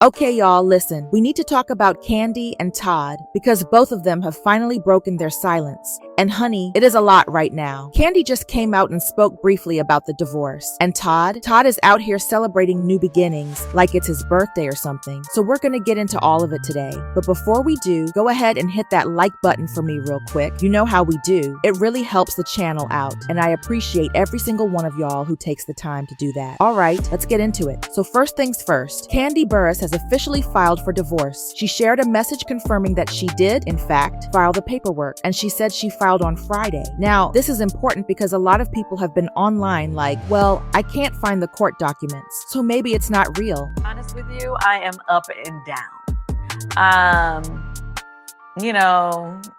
Okay, y'all, listen. We need to talk about Kandi and Todd because both of them have finally broken their silence. And honey, it is a lot right now. Kandi just came out and spoke briefly about the divorce. And Todd is out here celebrating new beginnings like it's his birthday or something. So we're gonna get into all of it today. But before we do, go ahead and hit that like button for me real quick. You know how we do. It really helps the channel out. And I appreciate every single one of y'all who takes the time to do that. All right, let's get into it. So first things first, Kandi Burruss has officially filed for divorce. She shared a message confirming that she did, in fact, file the paperwork, and she said she filed on Friday. Now, this is important because a lot of people have been online like, well, I can't find the court documents, so maybe it's not real. Honest with you, I am up and down.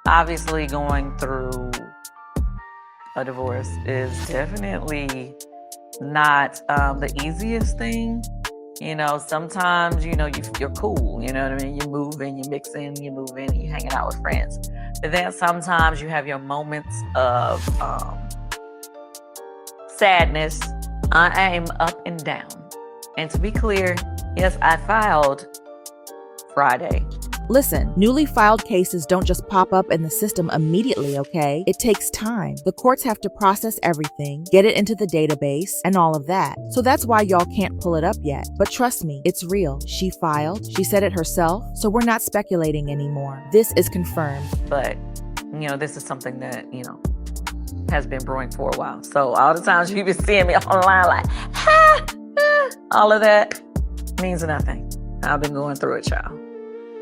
Obviously going through a divorce is definitely not the easiest thing. Sometimes, you're cool, you know what I mean? You're moving, you're mixing, you're moving, you're hanging out with friends. But then sometimes you have your moments of sadness. I am up and down. And to be clear, yes, I filed Friday. Listen, newly filed cases don't just pop up in the system immediately, okay? It takes time. The courts have to process everything, get it into the database, and all of that. So that's why y'all can't pull it up yet. But trust me, it's real. She filed, she said it herself, so we're not speculating anymore. This is confirmed. But, this is something that, has been brewing for a while. So all the times you've been seeing me online like, all of that means nothing. I've been going through it, child.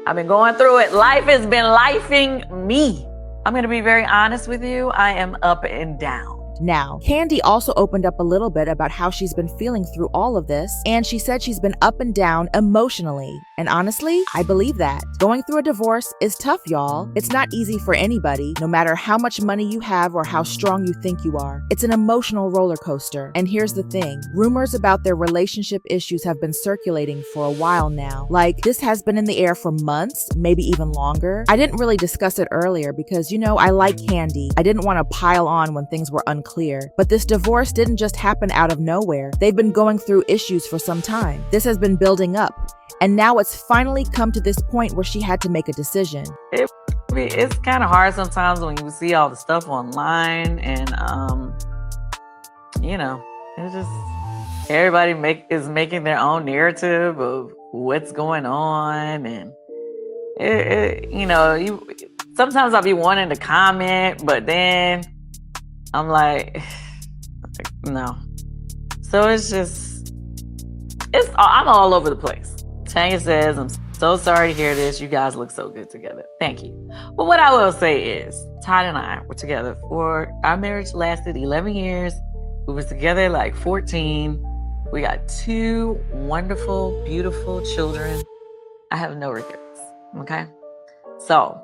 I've been going through it. Life has been lifing me. I'm going to be very honest with you. I am up and down. Now, Kandi also opened up a little bit about how she's been feeling through all of this, and she said she's been up and down emotionally. And honestly, I believe that. Going through a divorce is tough, y'all. It's not easy for anybody, no matter how much money you have or how strong you think you are. It's an emotional roller coaster. And here's the thing. Rumors about their relationship issues have been circulating for a while now. Like, this has been in the air for months, maybe even longer. I didn't really discuss it earlier because, I like Kandi. I didn't want to pile on when things were unclear. But this divorce didn't just happen out of nowhere. They've been going through issues for some time. This has been building up. And now it's finally come to this point where she had to make a decision. It's kind of hard sometimes when you see all the stuff online and, it's just everybody is making their own narrative of what's going on. And, sometimes I'll be wanting to comment, but then I'm like, no. So I'm all over the place. Tanya says, I'm so sorry to hear this. You guys look so good together. Thank you. But what I will say is, Todd and I were together our marriage lasted 11 years. We were together like 14. We got 2 wonderful, beautiful children. I have no regrets. Okay. So,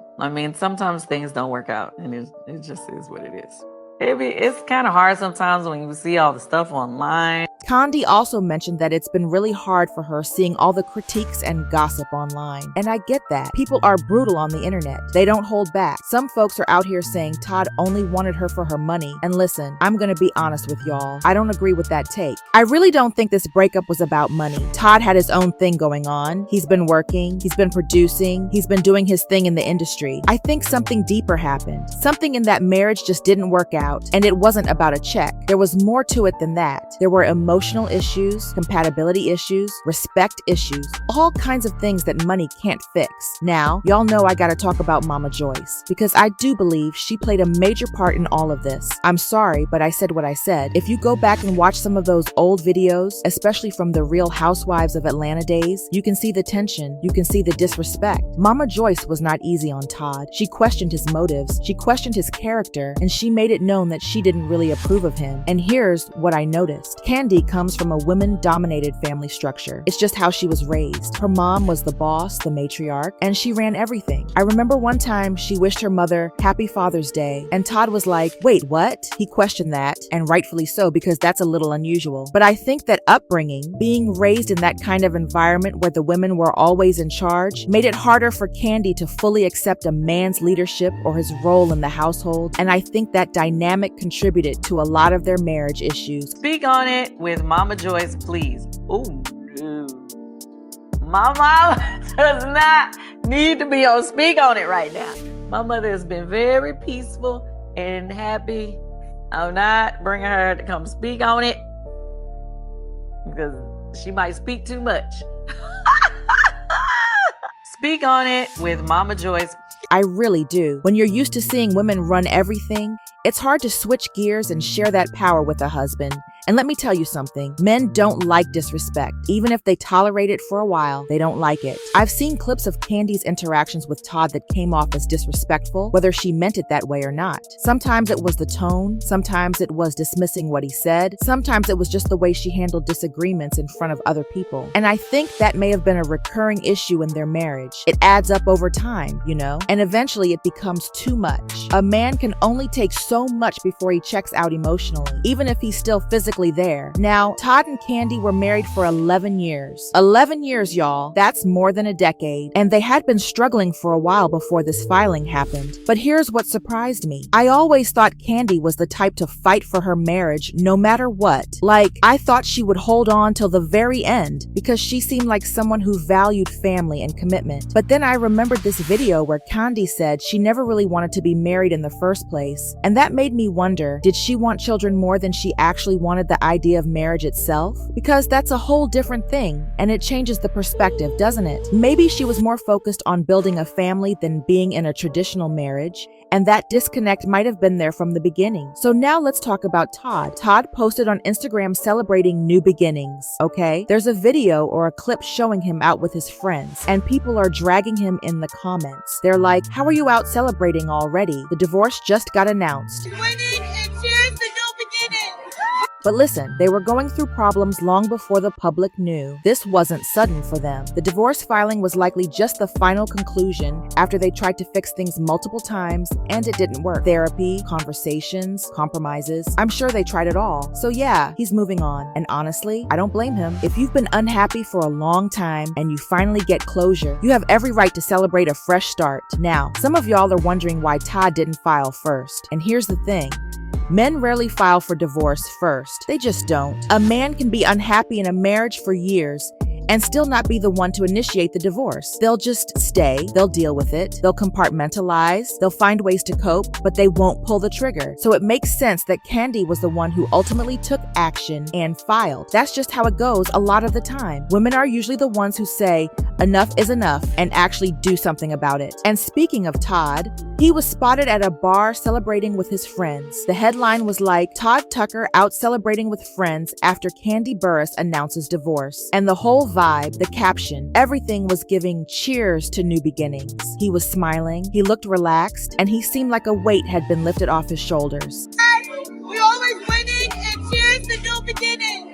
sometimes things don't work out and it just is what it is. It's kind of hard sometimes when you see all the stuff online. Kandi also mentioned that it's been really hard for her seeing all the critiques and gossip online. And I get that. People are brutal on the internet. They don't hold back. Some folks are out here saying Todd only wanted her for her money. And listen, I'm gonna be honest with y'all. I don't agree with that take. I really don't think this breakup was about money. Todd had his own thing going on. He's been working. He's been producing. He's been doing his thing in the industry. I think something deeper happened. Something in that marriage just didn't work out. And it wasn't about a check. There was more to it than that. There were emotional issues, compatibility issues, respect issues, all kinds of things that money can't fix. Now, y'all know I gotta talk about Mama Joyce, because I do believe she played a major part in all of this. I'm sorry, but I said what I said. If you go back and watch some of those old videos, especially from the Real Housewives of Atlanta days, you can see the tension, you can see the disrespect. Mama Joyce was not easy on Todd. She questioned his motives, she questioned his character, and she made it known that she didn't really approve of him. And here's what I noticed. Kandi comes from a women-dominated family structure. It's just how she was raised. Her mom was the boss, the matriarch, and she ran everything. I remember one time she wished her mother Happy Father's Day, and Todd was like, wait, what? He questioned that, and rightfully so, because that's a little unusual. But I think that upbringing, being raised in that kind of environment where the women were always in charge, made it harder for Kandi to fully accept a man's leadership or his role in the household, and I think that dynamic contributed to a lot of their marriage issues. Speak on it with Mama Joyce, please. Oh, no. My mom does not need to be on speak on it right now. My mother has been very peaceful and happy. I'm not bringing her to come speak on it because she might speak too much. Speak on it with Mama Joyce. I really do. When you're used to seeing women run everything, it's hard to switch gears and share that power with a husband. And let me tell you something, men don't like disrespect. Even if they tolerate it for a while, they don't like it. I've seen clips of Kandi's interactions with Todd that came off as disrespectful, whether she meant it that way or not. Sometimes it was the tone, sometimes it was dismissing what he said, sometimes it was just the way she handled disagreements in front of other people. And I think that may have been a recurring issue in their marriage. It adds up over time, you know, and eventually it becomes too much. A man can only take so much before he checks out emotionally, even if he's still physically there. Now, Todd and Kandi were married for 11 years. 11 years, y'all. That's more than a decade. And they had been struggling for a while before this filing happened. But here's what surprised me. I always thought Kandi was the type to fight for her marriage no matter what. Like, I thought she would hold on till the very end because she seemed like someone who valued family and commitment. But then I remembered this video where Kandi said she never really wanted to be married in the first place. And that made me wonder, did she want children more than she actually wanted the idea of marriage itself? Because that's a whole different thing, and it changes the perspective, doesn't it? Maybe she was more focused on building a family than being in a traditional marriage, and that disconnect might have been there from the beginning. So now let's talk about Todd. Todd posted on Instagram celebrating new beginnings, okay? There's a video or a clip showing him out with his friends, and people are dragging him in the comments. They're like, how are you out celebrating already? The divorce just got announced. But listen, they were going through problems long before the public knew. This wasn't sudden for them. The divorce filing was likely just the final conclusion after they tried to fix things multiple times and it didn't work. Therapy, conversations, compromises. I'm sure they tried it all. So yeah, he's moving on. And honestly, I don't blame him. If you've been unhappy for a long time and you finally get closure, you have every right to celebrate a fresh start. Now, some of y'all are wondering why Todd didn't file first. And here's the thing. Men rarely file for divorce first. They just don't. A man can be unhappy in a marriage for years and still not be the one to initiate the divorce. They'll just stay, they'll deal with it, they'll compartmentalize, they'll find ways to cope, but they won't pull the trigger. So it makes sense that Kandi was the one who ultimately took action and filed. That's just how it goes a lot of the time. Women are usually the ones who say, enough is enough, and actually do something about it. And speaking of Todd, he was spotted at a bar celebrating with his friends. The headline was like, Todd Tucker out celebrating with friends after Kandi Burruss announces divorce. And the whole vibe, the caption, everything was giving cheers to new beginnings. He was smiling, he looked relaxed, and he seemed like a weight had been lifted off his shoulders. We're always winning and cheers to new beginnings.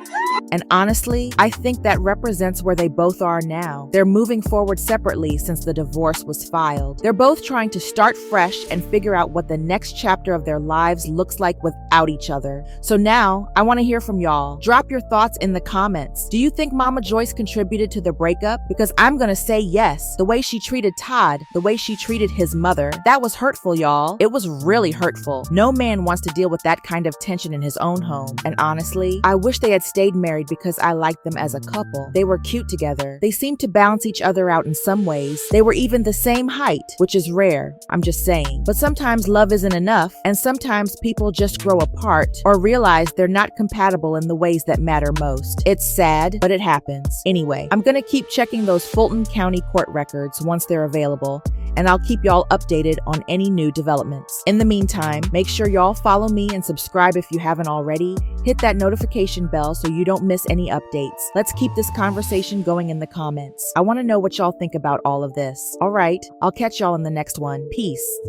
And honestly, I think that represents where they both are now. They're moving forward separately since the divorce was filed. They're both trying to start fresh and figure out what the next chapter of their lives looks like without each other. So now, I want to hear from y'all. Drop your thoughts in the comments. Do you think Mama Joyce contributed to the breakup? Because I'm gonna say yes. The way she treated Todd, the way she treated his mother, that was hurtful, y'all. It was really hurtful. No man wants to deal with that kind of tension in his own home. And honestly, I wish they had stayed married because I liked them as a couple. They were cute together. They seemed to balance each other out in some ways. They were even the same height, which is rare. I'm just saying. But sometimes love isn't enough, and sometimes people just grow apart or realize they're not compatible in the ways that matter most. It's sad, but it happens. Anyway, I'm gonna keep checking those Fulton County court records once they're available, and I'll keep y'all updated on any new developments. In the meantime, make sure y'all follow me and subscribe if you haven't already. Hit that notification bell so you don't miss any updates. Let's keep this conversation going in the comments. I want to know what y'all think about all of this. All right, I'll catch y'all in the next one. Peace.